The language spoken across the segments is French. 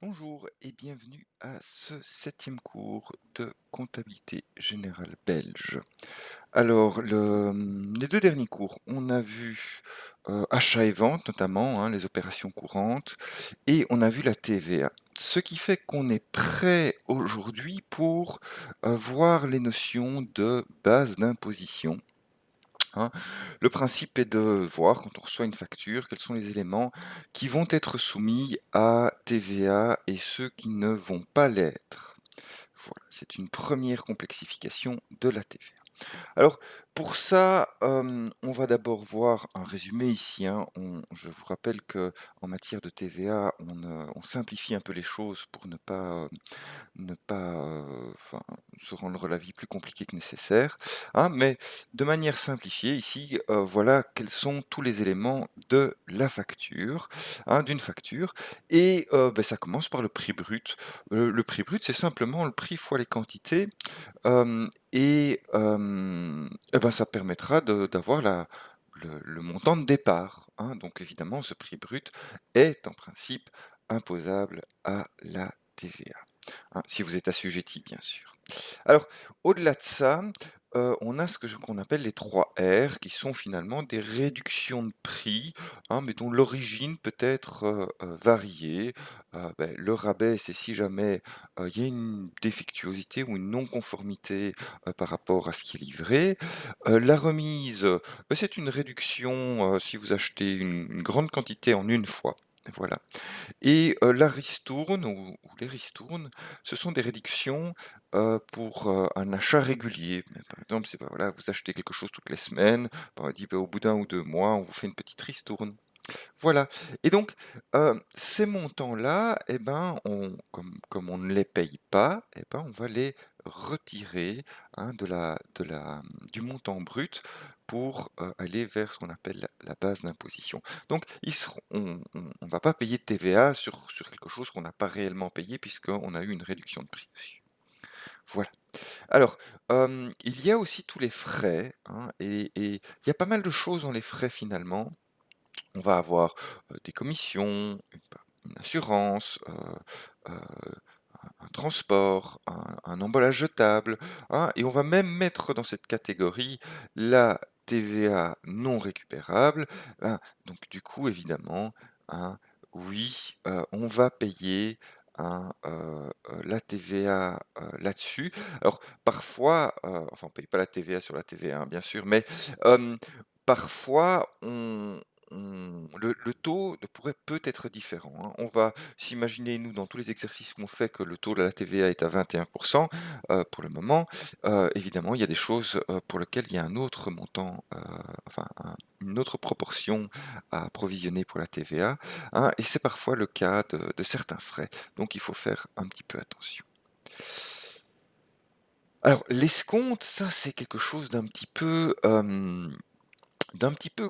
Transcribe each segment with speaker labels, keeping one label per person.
Speaker 1: Bonjour et bienvenue à ce septième cours de comptabilité générale belge. Alors, les deux derniers cours, on a vu achat et vente notamment, hein, les opérations courantes, et on a vu la TVA. Ce qui fait qu'on est prêt aujourd'hui pour voir les notions de base d'imposition, hein. Le principe est de voir, quand on reçoit une facture, quels sont les éléments qui vont être soumis à TVA et ceux qui ne vont pas l'être. Voilà, c'est une première complexification de la TVA. Alors, pour ça, on va d'abord voir un résumé ici, hein. Je vous rappelle que en matière de TVA, on simplifie un peu les choses pour ne pas, enfin, se rendre la vie plus compliquée que nécessaire, hein. Mais de manière simplifiée ici, voilà quels sont tous les éléments de la facture, hein, d'une facture et ça commence par le prix brut. Le prix brut, c'est simplement le prix fois les quantités, ça permettra d'avoir le montant de départ, hein. Donc évidemment, ce prix brut est en principe imposable à la TVA, hein, si vous êtes assujetti, bien sûr. Alors, au-delà de ça, on a qu'on appelle les 3 R, qui sont finalement des réductions de prix, hein, mais dont l'origine peut être, variée. Le rabais, c'est si jamais, il y a une défectuosité ou une non-conformité, par rapport à ce qui est livré. La remise, c'est une réduction, si vous achetez une grande quantité en une fois. Voilà. Et la ristourne ou les ristournes, ce sont des réductions, pour, un achat régulier. Par exemple, c'est, voilà, vous achetez quelque chose toutes les semaines, on dit, au bout d'1 ou 2 mois, on vous fait une petite ristourne. Voilà. Et donc, ces montants-là, comme on ne les paye pas, on va les retirer, hein, du montant brut pour, aller vers ce qu'on appelle la base d'imposition. Donc ils seront on va pas payer de TVA sur quelque chose qu'on n'a pas réellement payé puisqu'on a eu une réduction de prix dessus. Voilà. Alors, il y a aussi tous les frais, hein, et il y a pas mal de choses dans les frais finalement. On va avoir, des commissions, une assurance, un transport, un emballage jetable, hein, et on va même mettre dans cette catégorie la TVA non récupérable, hein. Donc du coup, évidemment, hein, oui, on va payer, hein, la TVA, là-dessus. Alors parfois, enfin on paye pas la TVA sur la TVA, hein, bien sûr, mais, parfois le taux peut être différent, hein. On va s'imaginer, nous, dans tous les exercices qu'on fait, que le taux de la TVA est à 21 pour le moment. Évidemment, il y a des choses, pour lesquelles il y a un autre montant, une autre proportion à provisionner pour la TVA, hein, et c'est parfois le cas de certains frais. Donc il faut faire un petit peu attention. Alors l'escompte, ça, c'est quelque chose d'un petit peu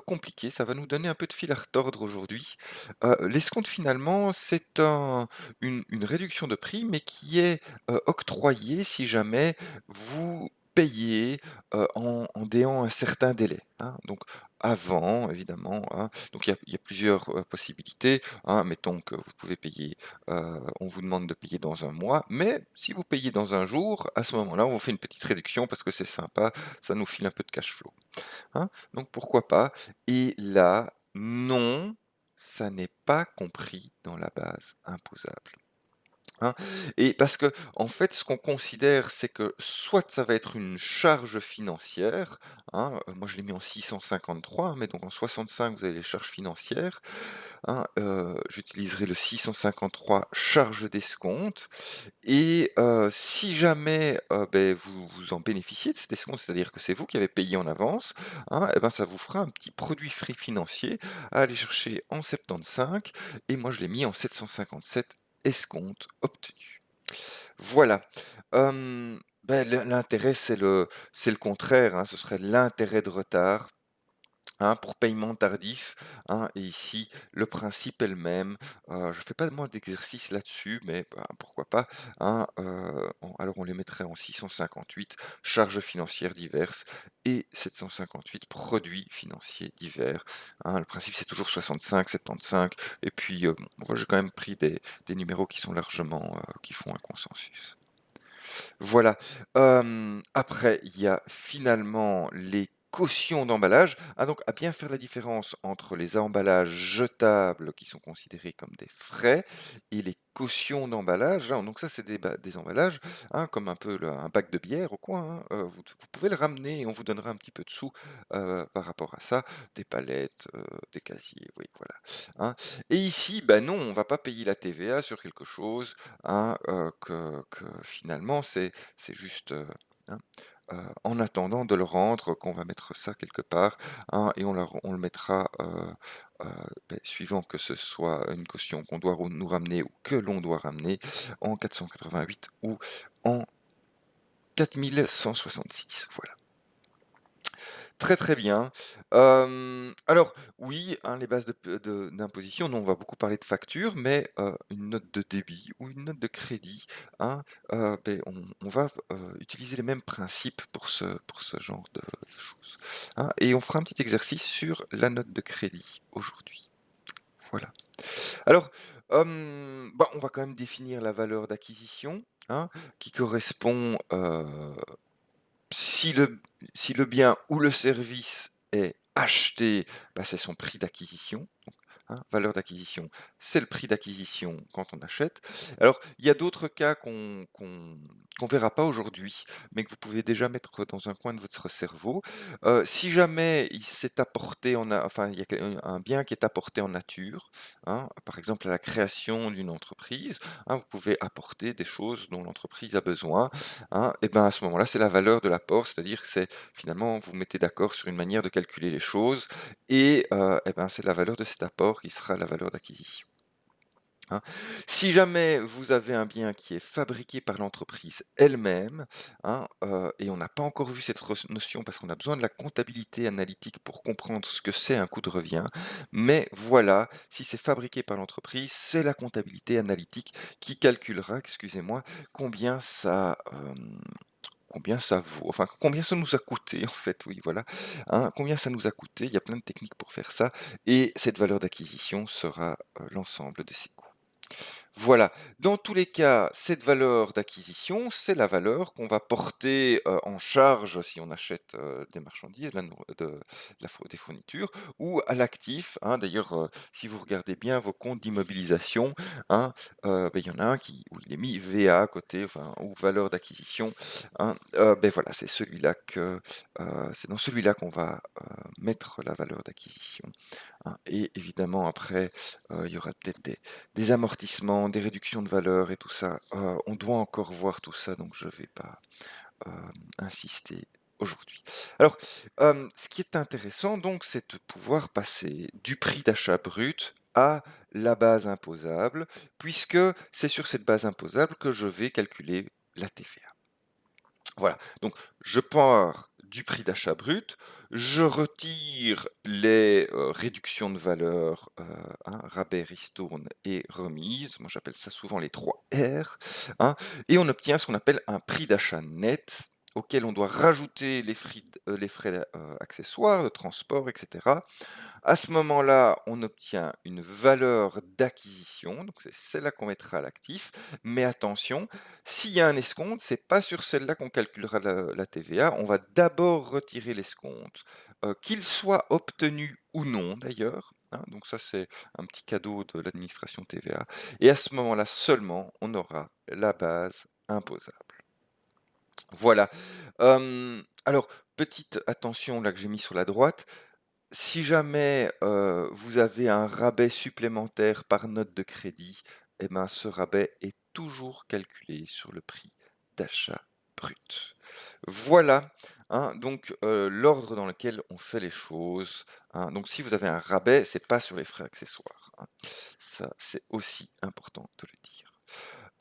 Speaker 1: compliqué, ça va nous donner un peu de fil à retordre aujourd'hui. L'escompte finalement, c'est une réduction de prix, mais qui est, octroyée si jamais vous payez, en déant un certain délai, hein. Donc avant évidemment, hein, donc il y a plusieurs, possibilités, hein. Mettons que vous pouvez payer, on vous demande de payer dans un mois, mais si vous payez dans un jour, à ce moment-là, on vous fait une petite réduction parce que c'est sympa, ça nous file un peu de cash flow, hein, donc pourquoi pas? Et là, non, ça n'est pas compris dans la base imposable, hein, et parce que en fait, ce qu'on considère, c'est que soit ça va être une charge financière, hein, moi je l'ai mis en 653, hein, mais donc en 65 vous avez les charges financières, hein, j'utiliserai le 653 charge d'escompte et si jamais, vous en bénéficiez de cet escompte, c'est-à-dire que c'est vous qui avez payé en avance, hein, ça vous fera un petit produit frais financier à aller chercher en 75 et moi je l'ai mis en 757 escompte obtenu. Voilà. L'intérêt c'est le contraire, hein, ce serait l'intérêt de retard. Pour paiement tardif, et ici, le principe est le même. Je fais pas moi d'exercice là-dessus, mais pourquoi pas, alors on les mettrait en 658 charges financières diverses et 758 produits financiers divers, Le principe, c'est toujours 65, 75 et puis, bon, moi j'ai quand même pris des numéros qui sont largement, qui font un consensus. Voilà. Après, il y a finalement les cautions d'emballage. Donc à bien faire la différence entre les emballages jetables qui sont considérés comme des frais et les cautions d'emballage. Donc ça, c'est des emballages, comme un peu un bac de bière au coin. Vous pouvez le ramener et on vous donnera un petit peu de sous par rapport à ça. Des palettes, des casiers, oui, voilà. Et ici, non, on va pas payer la TVA sur quelque chose que finalement c'est juste, hein, en attendant de le rendre qu'on va mettre ça quelque part, et on le mettra, suivant que ce soit une caution qu'on doit nous ramener ou que l'on doit ramener, en 488 ou en 4166, voilà. Très, très bien. Alors oui, les bases d'imposition, nous on va beaucoup parler de facture, mais une note de débit ou une note de crédit, on va, utiliser les mêmes principes pour ce genre de choses, et on fera un petit exercice sur la note de crédit aujourd'hui. Voilà. Alors, on va quand même définir la valeur d'acquisition, qui correspond, si le si le bien ou le service est acheté, c'est son prix d'acquisition, donc, valeur d'acquisition, c'est le prix d'acquisition quand on achète. Alors, il y a d'autres cas qu'on verra pas aujourd'hui, mais que vous pouvez déjà mettre dans un coin de votre cerveau. Si jamais il s'est apporté il y a un bien qui est apporté en nature, par exemple à la création d'une entreprise, vous pouvez apporter des choses dont l'entreprise a besoin, et à ce moment-là, c'est la valeur de l'apport, c'est-à-dire que c'est finalement, vous mettez d'accord sur une manière de calculer les choses et c'est la valeur de cet apport qui sera la valeur d'acquisition. Hein. Si jamais vous avez un bien qui est fabriqué par l'entreprise elle-même, et on n'a pas encore vu cette notion parce qu'on a besoin de la comptabilité analytique pour comprendre ce que c'est un coût de revient, mais voilà, si c'est fabriqué par l'entreprise, c'est la comptabilité analytique qui calculera, excusez-moi, combien ça, combien ça vaut, enfin combien ça nous a coûté en fait, oui voilà, combien ça nous a coûté, il y a plein de techniques pour faire ça et cette valeur d'acquisition sera, l'ensemble de ces coûts. Voilà. Dans tous les cas, cette valeur d'acquisition, c'est la valeur qu'on va porter, en charge si on achète, des marchandises, des fournitures ou à l'actif, D'ailleurs, si vous regardez bien vos comptes d'immobilisation, il y en a un où il est mis VA à côté, enfin ou valeur d'acquisition, voilà, c'est dans celui-là qu'on va, mettre la valeur d'acquisition. Et évidemment après, il y aura peut-être des amortissements, des réductions de valeur et tout ça. On doit encore voir tout ça, donc je ne vais pas, insister aujourd'hui. Alors, ce qui est intéressant donc, c'est de pouvoir passer du prix d'achat brut à la base imposable, puisque c'est sur cette base imposable que je vais calculer la TVA. Voilà, donc je pars du prix d'achat brut, je retire les, réductions de valeur, rabais, ristourne et remise. Moi, j'appelle ça souvent les 3 R, et on obtient ce qu'on appelle un prix d'achat net auquel on doit rajouter les frais, accessoires, de transport et cetera. À ce moment-là, on obtient une valeur d'acquisition, donc c'est celle-là qu'on mettra à l'actif. Mais attention, s'il y a un escompte, c'est pas sur celle-là qu'on calculera la TVA. On va d'abord retirer l'escompte, qu'il soit obtenu ou non d'ailleurs. Donc ça, c'est un petit cadeau de l'administration TVA. Et à ce moment-là seulement, on aura la base imposable. Voilà. Alors, petite attention là que j'ai mis sur la droite, si jamais, vous avez un rabais supplémentaire par note de crédit, ce rabais est toujours calculé sur le prix d'achat brut. Voilà, donc l'ordre dans lequel on fait les choses, donc si vous avez un rabais, c'est pas sur les frais accessoires, Ça, c'est aussi important de le dire.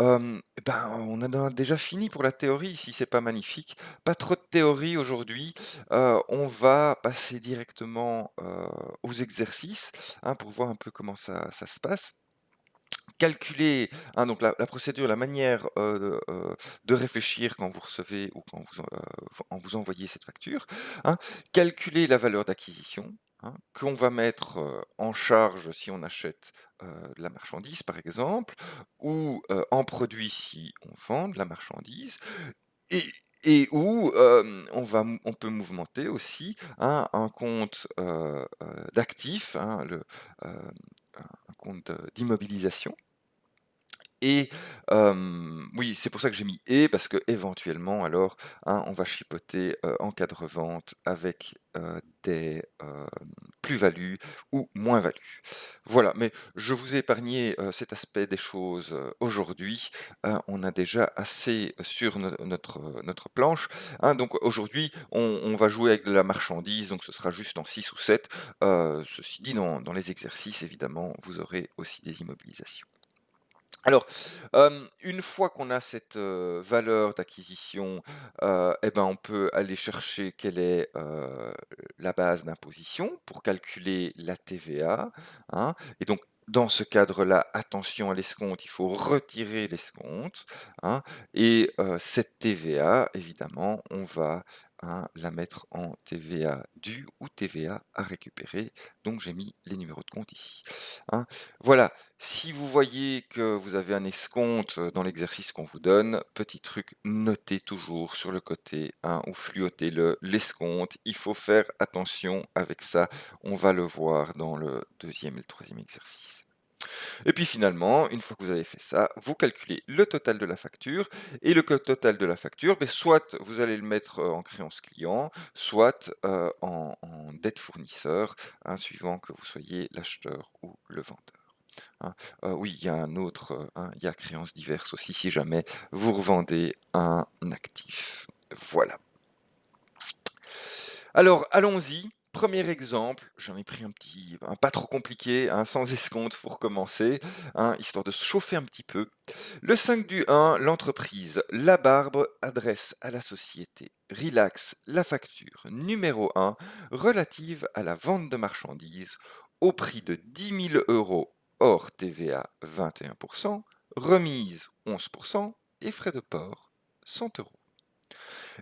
Speaker 1: Eh ben, on en a déjà fini pour la théorie, si c'est pas magnifique. Pas trop de théorie aujourd'hui, on va passer directement, aux exercices, hein, pour voir un peu comment ça se passe. Calculer, hein, donc la procédure, la manière, de réfléchir quand vous recevez ou quand vous envoyez cette facture, hein. Calculer la valeur d'acquisition, hein, qu'on va mettre, en charge si on achète, de la marchandise par exemple, ou, en produit si on vend de la marchandise et où, on peut mouvementer aussi, hein, un compte, d'actifs, hein, un compte, d'immobilisation et oui, c'est pour ça que j'ai mis «et» parce qu'éventuellement alors, hein, on va chipoter, en cas de revente avec, des, plus-values ou moins-values. Voilà, mais je vous ai épargné, cet aspect des choses, aujourd'hui. On a déjà assez sur notre planche, hein, donc aujourd'hui, on va jouer avec de la marchandise, donc ce sera juste en 6 ou 7. Ceci dit, dans les exercices, évidemment, vous aurez aussi des immobilisations. Alors, une fois qu'on a cette, valeur d'acquisition, et ben, on peut aller chercher quelle est, la base d'imposition pour calculer la TVA, hein et donc dans ce cadre-là, attention à l'escompte, il faut retirer l'escompte, hein et cette TVA, évidemment, on va, hein, la mettre en TVA due ou TVA à récupérer. Donc j'ai mis les numéros de compte ici, hein. Voilà, si vous voyez que vous avez un escompte, dans l'exercice qu'on vous donne, petit truc, notez toujours sur le côté, hein, ou fluotez-le, l'escompte. Il faut faire attention avec ça. On va le voir dans le deuxième et le troisième exercice. Et puis finalement, une fois que vous avez fait ça, vous calculez le total de la facture et le total de la facture, beh, soit vous allez le mettre, en créance client, soit, en dette fournisseur, hein, suivant que vous soyez l'acheteur ou le vendeur. Hein. Oui, il y a un autre, hein, il y a créances diverses aussi si jamais vous revendez un actif. Voilà. Alors allons-y. Premier exemple, j'en ai pris un pas trop compliqué, hein, sans escompte pour commencer, hein, histoire de se chauffer un petit peu. Le 5 du 1, l'entreprise La Barbe adresse à la société Relax la facture numéro 1 relative à la vente de marchandises au prix de 10 000 € hors TVA 21%, remise 11% et frais de port 100 €.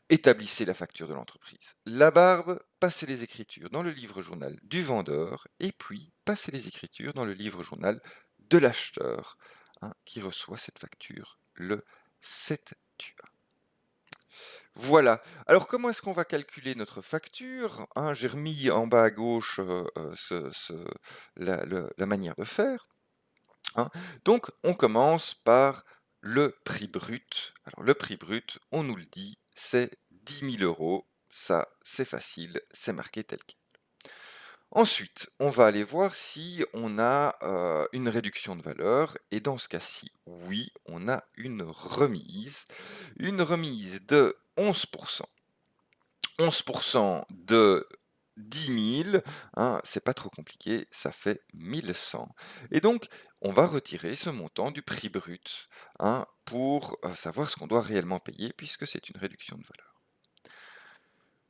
Speaker 1: Établissez la facture de l'entreprise. La Barbe, passez les écritures dans le livre journal du vendeur et puis passez les écritures dans le livre journal de l'acheteur, hein, qui reçoit cette facture le 7 du 1. Voilà. Alors comment est-ce qu'on va calculer notre facture, hein? J'ai remis en bas à gauche la manière de faire, hein. Donc on commence par le prix brut. Alors le prix brut, on nous le dit, c'est 10 000 €. Ça, c'est facile, c'est marqué tel quel. Ensuite, on va aller voir si on a, une réduction de valeur et dans ce cas-ci, oui, on a une remise. Une remise de 11%. 11% de 10 000, hein, c'est pas trop compliqué, ça fait 1 100 et donc on va retirer ce montant du prix brut, hein, pour, savoir ce qu'on doit réellement payer puisque c'est une réduction de valeur.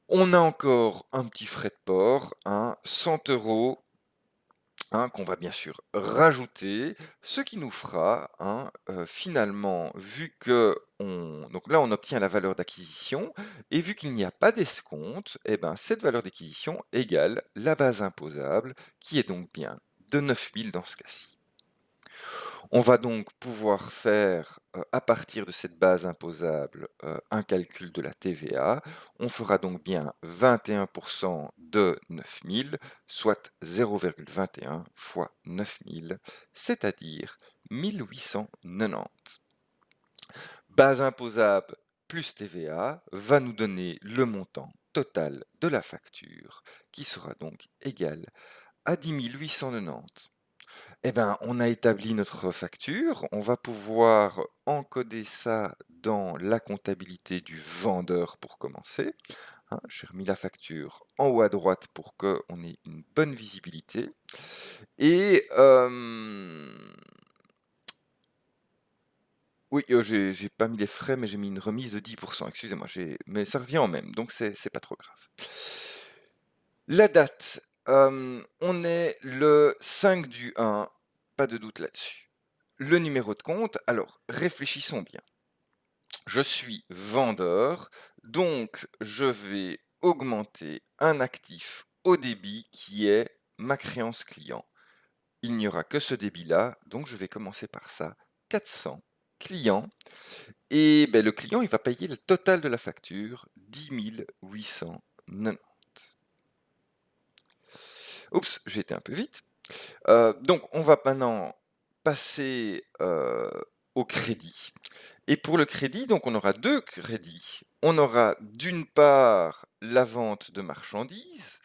Speaker 1: On a encore un petit frais de port, hein, 100 €, hein, qu'on va bien sûr rajouter, ce qui nous fera, hein, finalement, vu que donc là on obtient la valeur d'acquisition et vu qu'il n'y a pas d'escompte, et ben, cette valeur d'acquisition égale la base imposable qui est donc bien de 9 000 dans ce cas-ci. On va donc pouvoir faire, à partir de cette base imposable, un calcul de la TVA. On fera donc bien 21% de 9 000, soit 0,21 fois 9 000, c'est-à-dire 1 890. Base imposable plus TVA va nous donner le montant total de la facture, qui sera donc égal à 10 890. Eh ben, on a établi notre facture, on va pouvoir encoder ça dans la comptabilité du vendeur pour commencer, hein. J'ai remis la facture en haut à droite pour qu'on ait une bonne visibilité et Oui, j'ai pas mis les frais, mais j'ai mis une remise de 10 excusez-moi, mais ça revient au même, donc c'est pas trop grave. La date, on est le 5 du 1, pas de doute là-dessus. Le numéro de compte, alors réfléchissons bien. Je suis vendeur, donc je vais augmenter un actif au débit qui est ma créance client. Il n'y aura que ce débit-là, donc je vais commencer par ça. 400 clients. Et ben, le client, il va payer le total de la facture, 10 890. Oups, j'ai été un peu vite. Donc, on va maintenant passer au crédit. Et pour le crédit, donc on aura deux crédits. On aura d'une part la vente de marchandises,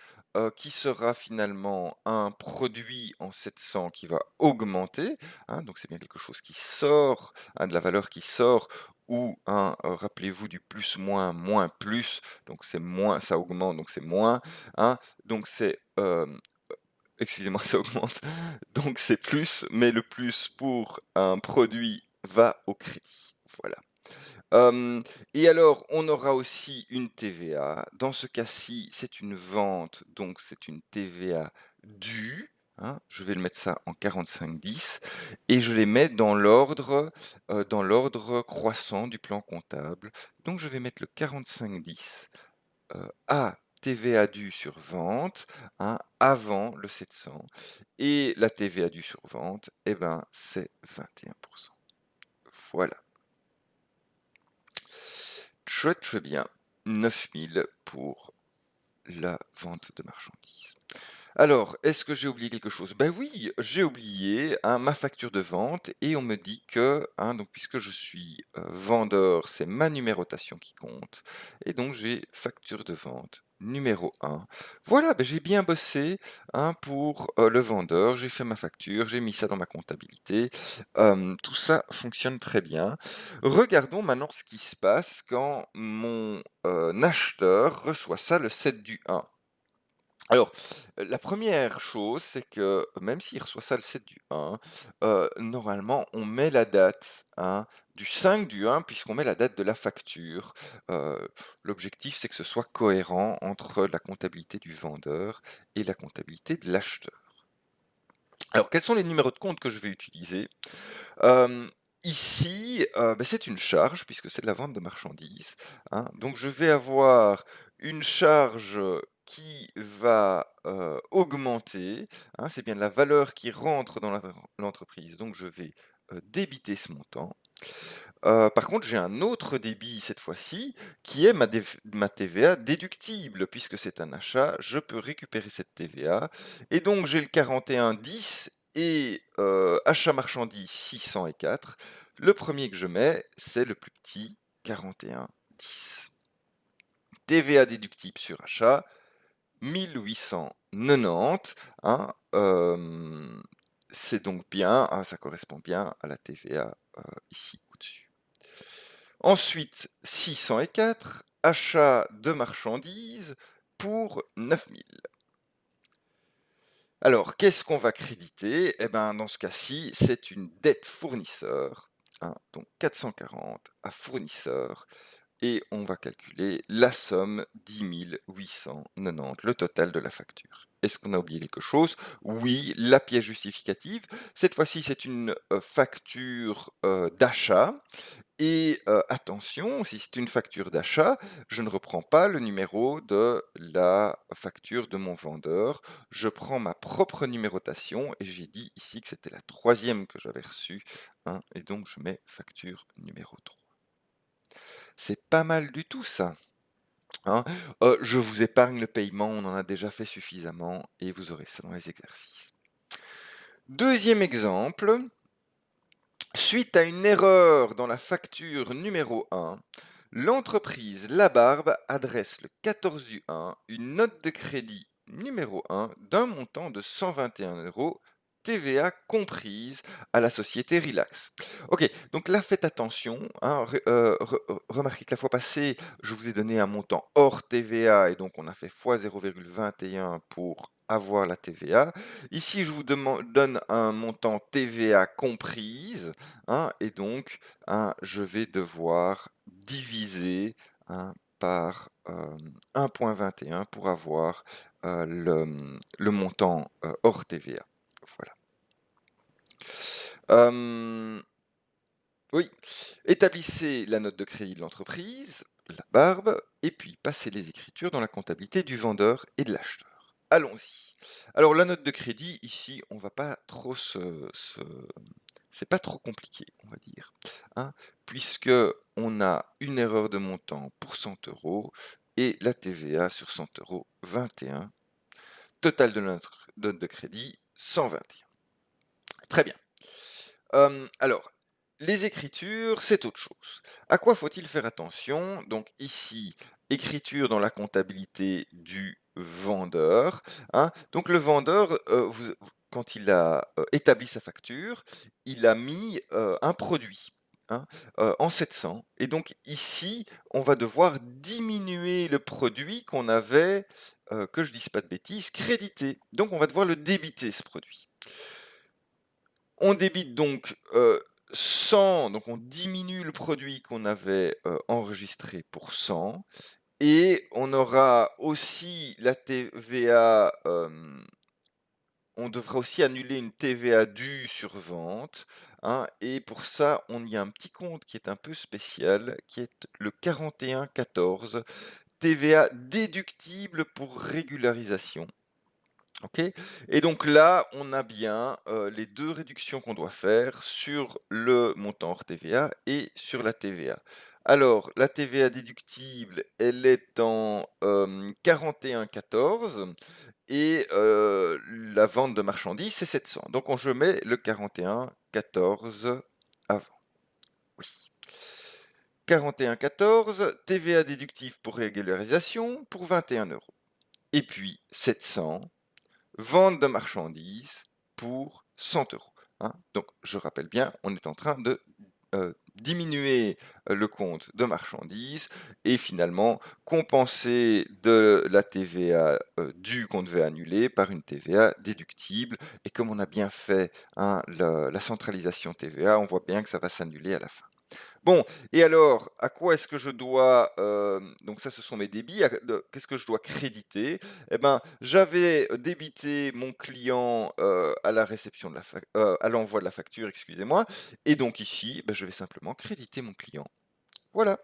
Speaker 1: qui sera finalement un produit en 700 qui va augmenter, hein, donc c'est bien quelque chose qui sort, hein, de la valeur qui sort, ou rappelez-vous du plus moins moins plus, donc c'est moins, ça augmente, donc c'est moins, hein, donc c'est excusez-moi, ça augmente. Donc c'est plus, mais le plus pour un produit va au crédit. Voilà. Et alors, on aura aussi une TVA. Dans ce cas-ci, c'est une vente, donc c'est une TVA due. Hein. Je vais le mettre ça en 45-10 et je les mets dans l'ordre croissant du plan comptable. Donc je vais mettre le 45-10 à TVA due sur vente, hein, avant le 700. Et la TVA due sur vente, eh ben, c'est 21%. Voilà. Très très bien. 9000 pour la vente de marchandises. Alors, est-ce que j'ai oublié quelque chose? Ben oui, j'ai oublié, hein, ma facture de vente et on me dit que, hein, donc puisque je suis vendeur, c'est ma numérotation qui compte. Et donc j'ai facture de vente numéro 1. Voilà, ben j'ai bien bossé, hein, pour le vendeur, j'ai fait ma facture, j'ai mis ça dans ma comptabilité. Tout ça fonctionne très bien. Regardons maintenant ce qui se passe quand mon acheteur reçoit ça le 7 du 1. Alors, la première chose, c'est que même s'il reçoit ça le 7 du 1, normalement, on met la date, hein, du 5 du 1 puisqu'on met la date de la facture. L'objectif, c'est que ce soit cohérent entre la comptabilité du vendeur et la comptabilité de l'acheteur. Alors, quels sont les numéros de compte que je vais utiliser? Ici, bah, c'est une charge puisque c'est de la vente de marchandises, hein. Donc je vais avoir une charge qui va, augmenter, hein. C'est bien la valeur qui rentre dans l'entreprise, donc je vais, débiter ce montant. Par contre, j'ai un autre débit cette fois-ci, qui est ma TVA déductible. Puisque c'est un achat, je peux récupérer cette TVA. Et donc, j'ai le 41,10 et achat marchandises 604. Le premier que je mets, c'est le plus petit, 41,10. TVA déductible sur achat, 1890. Hein, c'est donc bien, hein, ça correspond bien à la TVA ici au-dessus. Ensuite, 604, achat de marchandises pour 9000. Alors, qu'est-ce qu'on va créditer? Eh bien, dans ce cas-ci, c'est une dette fournisseur, hein, donc 440 à fournisseur, et on va calculer la somme 10 890, le total de la facture. Est-ce qu'on a oublié quelque chose? Oui, la pièce justificative. Cette fois-ci, c'est une facture d'achat. Et attention, si c'est une facture d'achat, je ne reprends pas le numéro de la facture de mon vendeur. Je prends ma propre numérotation et j'ai dit ici que c'était la troisième que j'avais reçue, hein, et donc je mets facture numéro 3. C'est pas mal du tout ça, hein. Je vous épargne le paiement, on en a déjà fait suffisamment et vous aurez ça dans les exercices. Deuxième exemple, suite à une erreur dans la facture numéro 1, l'entreprise Labarbe adresse le 14 du 1 une note de crédit numéro 1 d'un montant de 121 euros, TVA comprise, à la société Relax. Ok, donc là faites attention, hein, remarquez que la fois passée, je vous ai donné un montant hors TVA et donc on a fait x 0,21 pour avoir la TVA. Ici, je vous donne un montant TVA comprise, hein, et donc, hein, je vais devoir diviser, hein, par 1,21 pour avoir le montant hors TVA. Voilà. Oui, établissez la note de crédit de l'entreprise, la barbe, et puis passez les écritures dans la comptabilité du vendeur et de l'acheteur. Allons-y. Alors la note de crédit, ici, on va pas trop c'est pas trop compliqué, on va dire, hein, puisque on a une erreur de montant pour 100 euros et la TVA sur 100 euros, 21. Total de notre note de crédit, 121. Très bien. Alors, les écritures, c'est autre chose. À quoi faut-il faire attention? Donc ici, écriture dans la comptabilité du vendeur, hein. Donc le vendeur, quand il a établi sa facture, il a mis un produit, hein, en 700. Et donc ici, on va devoir diminuer le produit qu'on avait, que je dise pas de bêtises, crédité. Donc on va devoir le débiter, ce produit. On débite donc 100, donc on diminue le produit qu'on avait enregistré pour 100, et on aura aussi la TVA, on devra aussi annuler une TVA due sur vente, hein, et pour ça, on y a un petit compte qui est un peu spécial, qui est le 4114, TVA déductible pour régularisation. OK, et donc là, on a bien les deux réductions qu'on doit faire sur le montant hors TVA et sur la TVA. Alors, la TVA déductible, elle est en 41,14, et la vente de marchandises, c'est 700. Donc, je mets le 41,14 avant. Oui. 41,14, TVA déductible pour régularisation pour 21 euros. Et puis 700, vente de marchandises pour 100 euros. Hein. Donc, je rappelle bien, on est en train de diminuer le compte de marchandises et finalement compenser de la TVA due qu'on devait annuler par une TVA déductible. Et comme on a bien fait, hein, la centralisation TVA, on voit bien que ça va s'annuler à la fin. Bon, et alors, à quoi est-ce que je dois, donc ça, ce sont mes débits, qu'est-ce que je dois créditer? Eh ben, j'avais débité mon client à la réception de à l'envoi de la facture, excusez-moi, et donc ici, ben, je vais simplement créditer mon client. Voilà,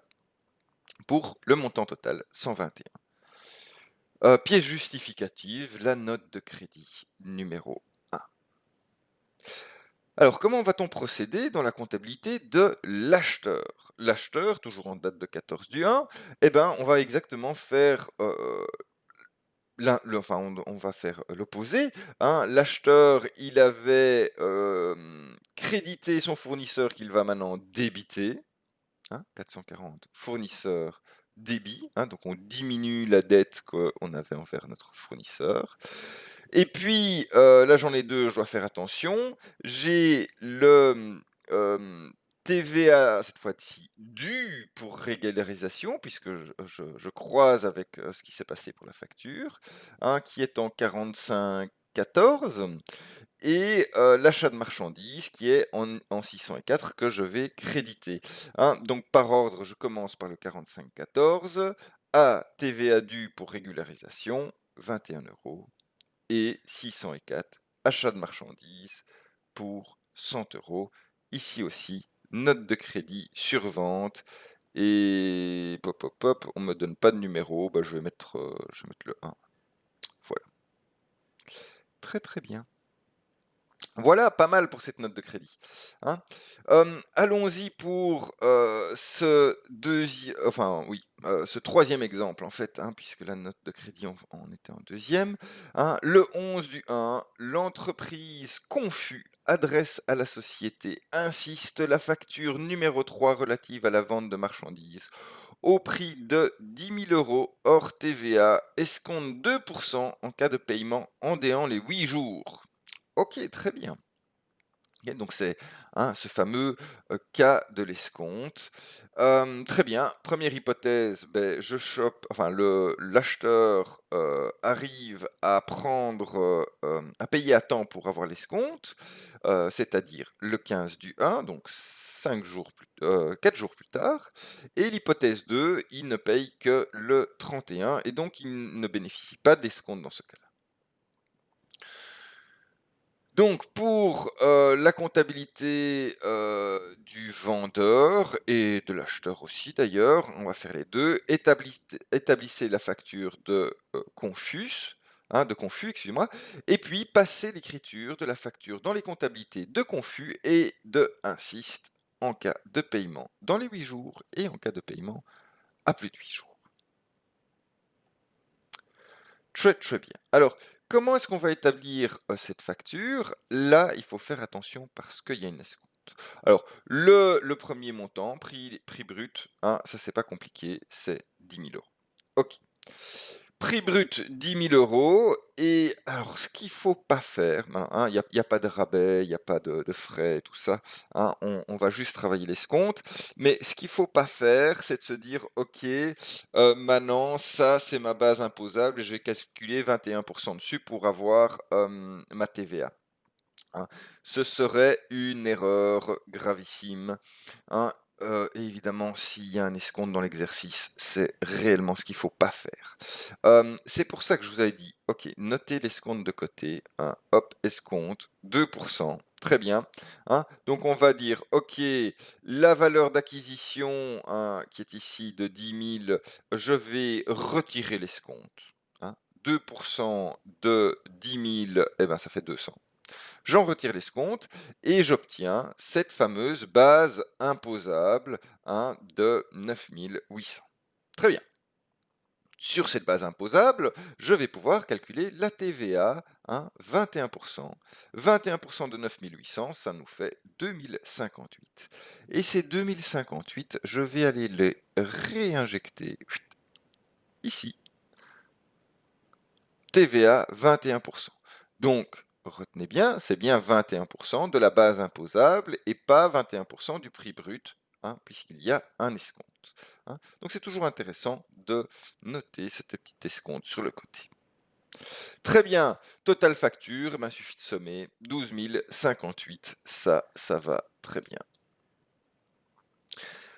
Speaker 1: pour le montant total, 121. Pièce justificative, la note de crédit numéro 1. Alors, comment va-t-on procéder dans la comptabilité de l'acheteur? L'acheteur, toujours en date de 14 du 1, eh ben, on va exactement faire, enfin, on va faire l'opposé, hein. L'acheteur, il avait crédité son fournisseur qu'il va maintenant débiter, hein, 440, fournisseur débit, hein, donc on diminue la dette qu'on avait envers notre fournisseur. Et puis, là j'en ai deux, je dois faire attention. J'ai le TVA, cette fois-ci, dû pour régularisation, puisque je croise avec ce qui s'est passé pour la facture, hein, qui est en 45,14, et l'achat de marchandises qui est en 604 que je vais créditer. Hein. Donc par ordre, je commence par le 45,14, à TVA due pour régularisation, 21 euros, et 604, achat de marchandises pour 100 euros. Ici aussi, note de crédit sur vente, et pop, pop, pop, on me donne pas de numéro, bah, je vais mettre le 1. Voilà. Très très bien. Voilà, pas mal pour cette note de crédit. Hein. Allons-y pour ce troisième exemple, en fait, hein, puisque la note de crédit en était en deuxième. Hein. Le 11 du 1, l'entreprise Confus adresse à la société, insiste la facture numéro 3 relative à la vente de marchandises au prix de 10 000 euros hors TVA, escompte 2% en cas de paiement en déant les 8 jours. Ok, très bien. Ok, donc c'est ce fameux cas de l'escompte. Très bien, première hypothèse, ben, je chope, enfin l'acheteur arrive à prendre, à payer à temps pour avoir l'escompte, c'est-à-dire le 15 du 1, donc 4 jours plus tard. Et l'hypothèse 2, il ne paye que le 31 et donc il ne bénéficie pas d'escompte dans ce cas-là. Donc pour la comptabilité du vendeur et de l'acheteur aussi d'ailleurs, on va faire les deux. Établissez la facture de Confus, de Confus, excusez-moi, et puis passez l'écriture de la facture dans les comptabilités de Confus et de Insiste en cas de paiement dans les 8 jours et en cas de paiement à plus de 8 jours. Très très bien. Alors, comment est-ce qu'on va établir cette facture? Là, il faut faire attention parce qu'il y a une escompte. Alors, le premier montant, prix brut, ça c'est pas compliqué, c'est 10 000 euros. Ok. Prix brut 10 000 euros. Et alors, ce qu'il faut pas faire, il n'y a pas de rabais, il n'y a pas de frais, et tout ça. On va juste travailler l'escompte. Mais ce qu'il faut pas faire, c'est de se dire, ok, maintenant, ça c'est ma base imposable, et je vais calculer 21% dessus pour avoir ma TVA. hein. Ce serait une erreur gravissime. hein. Et évidemment, s'il y a un escompte dans l'exercice, c'est réellement ce qu'il faut pas faire. C'est pour ça que je vous avais dit, ok, notez l'escompte de côté, hop, escompte, 2%, très bien. Donc on va dire, ok, la valeur d'acquisition qui est ici de 10 000, je vais retirer l'escompte. 2% de 10 000, eh ben, ça fait 200. J'en retire l'escompte et j'obtiens cette fameuse base imposable de 9 800. Très bien. Sur cette base imposable, je vais pouvoir calculer la TVA, 21%. 21% de 9 800, ça nous fait 2058. Et ces 2058, je vais aller les réinjecter ici. TVA 21%. Donc, retenez bien, c'est bien 21% de la base imposable et pas 21% du prix brut, puisqu'il y a un escompte. Donc c'est toujours intéressant de noter cette petite escompte sur le côté. Très bien, total facture, il suffit de sommer 12 058, ça va très bien.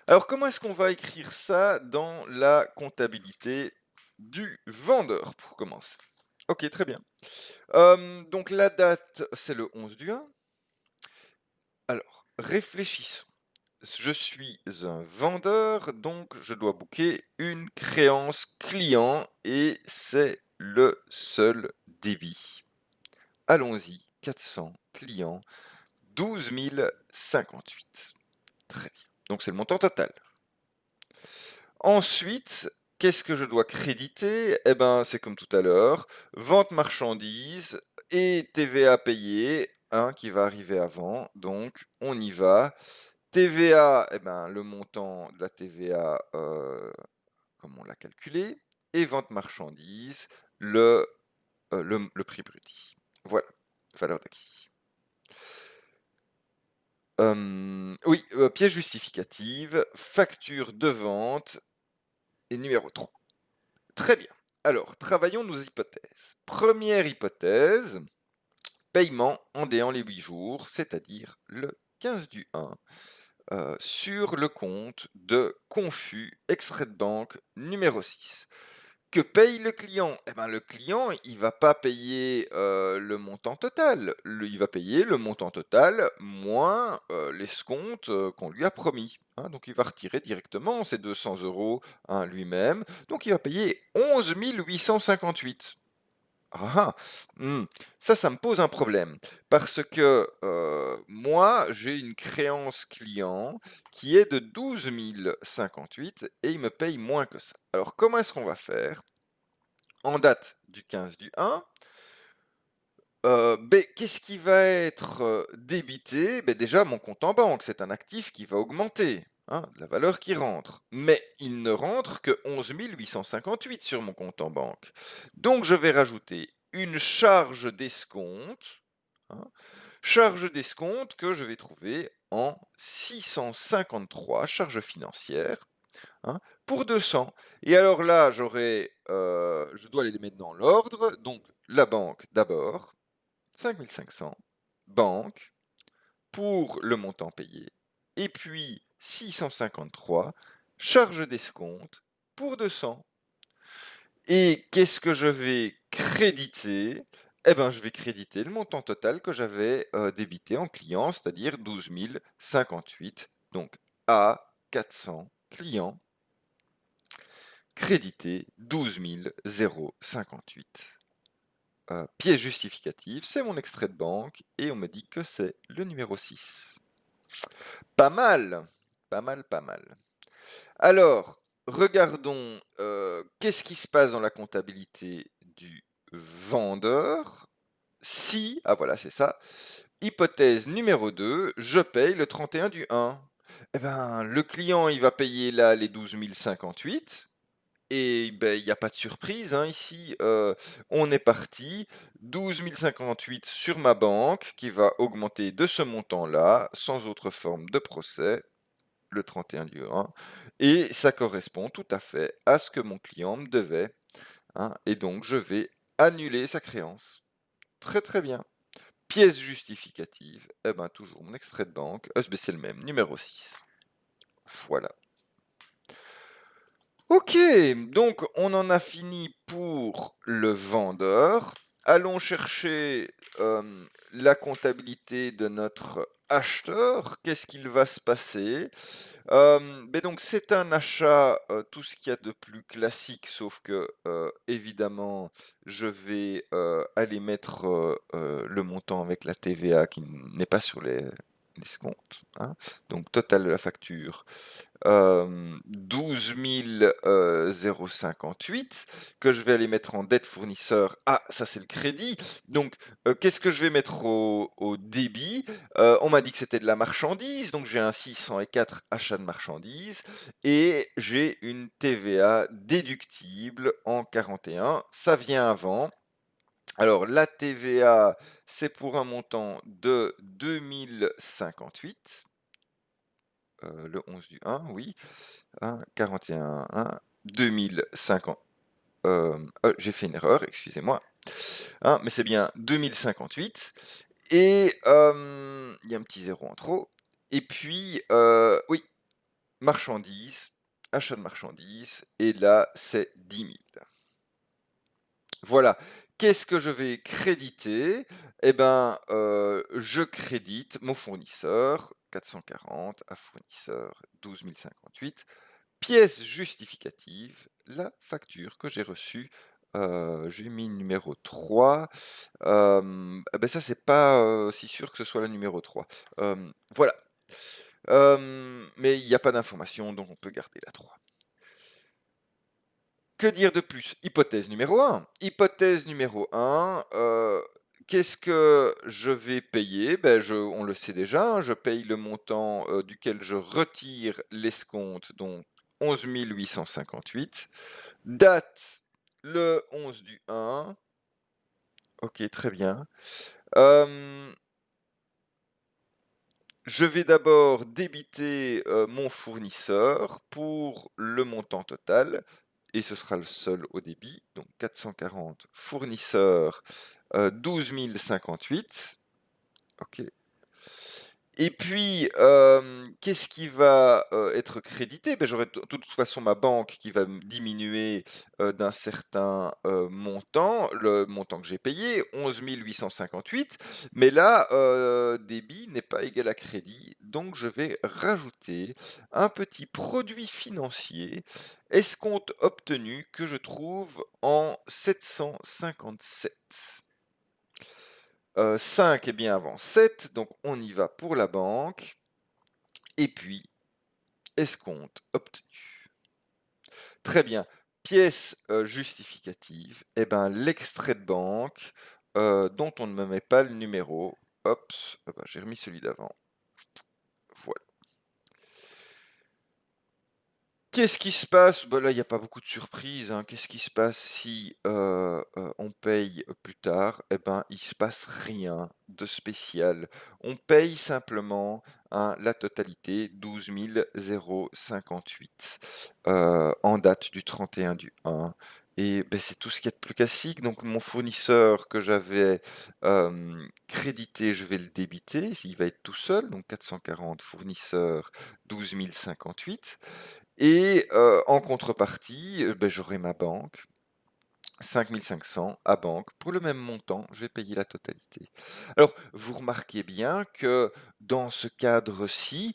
Speaker 1: Alors comment est-ce qu'on va écrire ça dans la comptabilité du vendeur pour commencer? Ok, très bien. Donc la date, c'est le 11 du 1. Alors, réfléchissons. Je suis un vendeur, donc je dois booker une créance client et c'est le seul débit. Allons-y, 400 clients, 12 058. Très bien. Donc c'est le montant total. Ensuite, qu'est-ce que je dois créditer? Eh ben, c'est comme tout à l'heure, vente marchandises et TVA payée, qui va arriver avant. Donc, on y va. TVA, eh ben, le montant de la TVA, comme on l'a calculé, et vente marchandises, le prix brut. Voilà, valeur d'acquis. Oui, pièce justificative, facture de vente et numéro 3. Très bien. Alors, travaillons nos hypothèses. Première hypothèse, paiement en déant les 8 jours, c'est-à-dire le 15 du 1, sur le compte de Confus, extrait de banque numéro 6. Que paye le client? Eh ben, le client, il va pas payer le montant total. Il va payer le montant total moins l'escompte qu'on lui a promis. Donc il va retirer directement ses 200 euros lui-même. Donc il va payer 11 858. Ça me pose un problème. Parce que moi, j'ai une créance client qui est de 12 058 et il me paye moins que ça. Alors, comment est-ce qu'on va faire? En date du 15 du 1, qu'est-ce qui va être débité? Déjà, mon compte en banque, c'est un actif qui va augmenter, la valeur qui rentre. Mais il ne rentre que 11 858 sur mon compte en banque. Donc, je vais rajouter une charge d'escompte Charge d'escompte que je vais trouver en 653, charge financière, hein, pour 200. Et alors là, je dois les mettre dans l'ordre. Donc, la banque d'abord, 5500, banque, pour le montant payé. Et puis, 653, charge d'escompte, pour 200. Et qu'est-ce que je vais créditer? Eh ben, je vais créditer le montant total que j'avais débité en client, c'est-à-dire 12 058. Donc, à 400 clients, crédité 12 058. Pièce justificative, c'est mon extrait de banque et on me dit que c'est le numéro 6. Pas mal, pas mal, pas mal. Alors, regardons qu'est-ce qui se passe dans la comptabilité du vendeur si, ah voilà, c'est ça, hypothèse numéro 2, je paye le 31 du 1. Eh ben, le client, il va payer là les 12 058. Et ben, il n'y a pas de surprise, hein, ici, on est parti, 12 058 sur ma banque, qui va augmenter de ce montant-là, sans autre forme de procès, le 31 du 1, et ça correspond tout à fait à ce que mon client me devait, hein, et donc je vais annuler sa créance. Très très bien. Pièce justificative, eh ben toujours mon extrait de banque, c'est le même, numéro 6. Voilà. Ok, donc on en a fini pour le vendeur. Allons chercher la comptabilité de notre acheteur. Qu'est-ce qu'il va se passer? Donc c'est un achat, tout ce qu'il y a de plus classique, sauf que évidemment je vais aller mettre le montant avec la TVA qui n'est pas sur les escomptes, hein. Donc total de la facture 12 058 que je vais aller mettre en dette fournisseur. Ah, ça c'est le crédit. Donc, qu'est-ce que je vais mettre au débit? On m'a dit que c'était de la marchandise, donc j'ai un 604 achat de marchandises et j'ai une TVA déductible en 41. Ça vient avant. Alors, la TVA, c'est pour un montant de 2058. Le 11 du 1, oui. 41, 2050. J'ai fait une erreur, excusez-moi. Mais c'est bien 2058. Et il y a un petit zéro en trop. Et puis, oui, marchandises, achat de marchandises. Et là, c'est 10 000. Voilà. Qu'est-ce que je vais créditer? Eh ben, je crédite mon fournisseur, 440, à fournisseur 12 058. Pièce justificative, la facture que j'ai reçue. J'ai mis numéro 3. Ça, c'est pas si sûr que ce soit la numéro 3. Voilà. Mais il n'y a pas d'information, donc on peut garder la 3. Que dire de plus? Hypothèse numéro 1. Hypothèse numéro 1, qu'est-ce que je vais payer? On le sait déjà, hein, je paye le montant duquel je retire l'escompte, donc 11 858. Date, le 11 du 1. Ok, très bien. Je vais d'abord débiter mon fournisseur pour le montant total, et ce sera le seul au débit, donc 440 fournisseur 12 058. Ok. Et puis, qu'est-ce qui va être crédité? J'aurai de toute façon ma banque qui va me diminuer d'un certain montant, le montant que j'ai payé, 11 858. Mais là, débit n'est pas égal à crédit, donc je vais rajouter un petit produit financier, escompte obtenu, que je trouve en 757. 5 est bien avant 7, donc on y va pour la banque. Et puis, escompte obtenu. Très bien. Pièce justificative, l'extrait de banque dont on ne me met pas le numéro. Hop, j'ai remis celui d'avant. Voilà. Qu'est-ce qui se passe? Bah, là, il y a pas beaucoup de surprises, hein. Qu'est-ce qui se passe si, on paye plus tard? Eh ben, il se passe rien de spécial. On paye simplement, hein, la totalité, 12 058, en date du 31 du 1 et beh, c'est tout ce qu'il y a de plus classique. Donc mon fournisseur que j'avais, crédité, je vais le débiter, il va être tout seul, donc 440 fournisseur, 12 058. Et en contrepartie, beh, j'aurai ma banque, 5 500 à banque. Pour le même montant, je vais payer la totalité. Alors, vous remarquez bien que dans ce cadre-ci,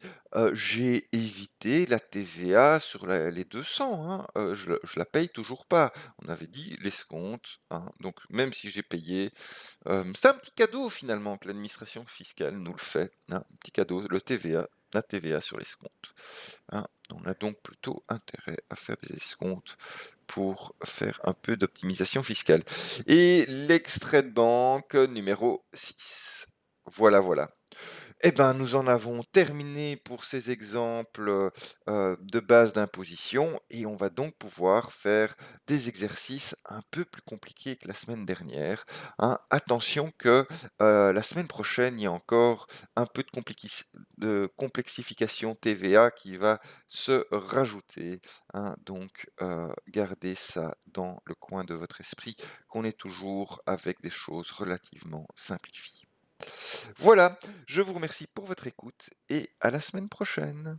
Speaker 1: j'ai évité la TVA sur les 200, hein, je la paye toujours pas. On avait dit l'escompte, hein, donc même si j'ai payé, c'est un petit cadeau finalement que l'administration fiscale nous le fait, hein, un petit cadeau, le TVA, la TVA sur l'escompte. Hein, on a donc plutôt intérêt à faire des escomptes pour faire un peu d'optimisation fiscale. Et l'extrait de banque numéro 6. Voilà, voilà. Eh ben, nous en avons terminé pour ces exemples de base d'imposition et on va donc pouvoir faire des exercices un peu plus compliqués que la semaine dernière, hein. Attention que la semaine prochaine, il y a encore un peu de complexification TVA qui va se rajouter, hein. Donc, gardez ça dans le coin de votre esprit, qu'on est toujours avec des choses relativement simplifiées. Voilà, je vous remercie pour votre écoute et à la semaine prochaine.